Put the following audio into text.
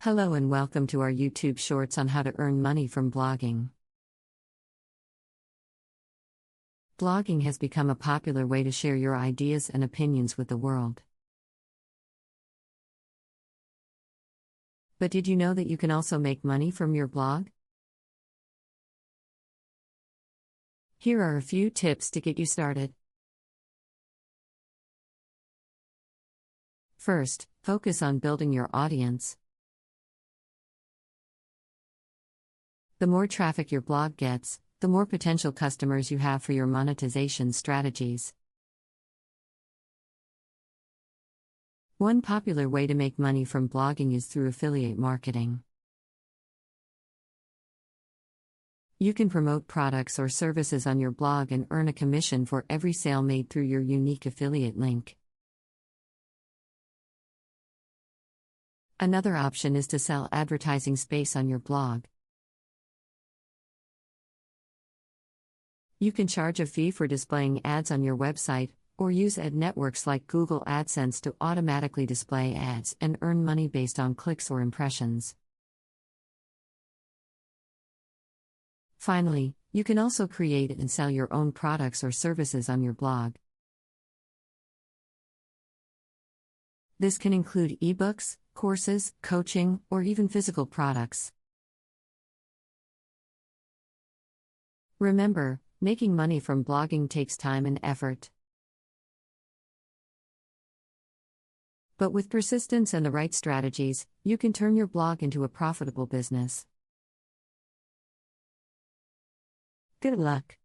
Hello and welcome to our YouTube shorts on how to earn money from blogging. Blogging has become a popular way to share your ideas and opinions with the world. But did you know that you can also make money from your blog? Here are a few tips to get you started. First, focus on building your audience. The more traffic your blog gets, the more potential customers you have for your monetization strategies. One popular way to make money from blogging is through affiliate marketing. You can promote products or services on your blog and earn a commission for every sale made through your unique affiliate link. Another option is to sell advertising space on your blog. You can charge a fee for displaying ads on your website, or use ad networks like Google AdSense to automatically display ads and earn money based on clicks or impressions. Finally, you can also create and sell your own products or services on your blog. This can include ebooks, courses, coaching, or even physical products. Remember, making money from blogging takes time and effort. But with persistence and the right strategies, you can turn your blog into a profitable business. Good luck!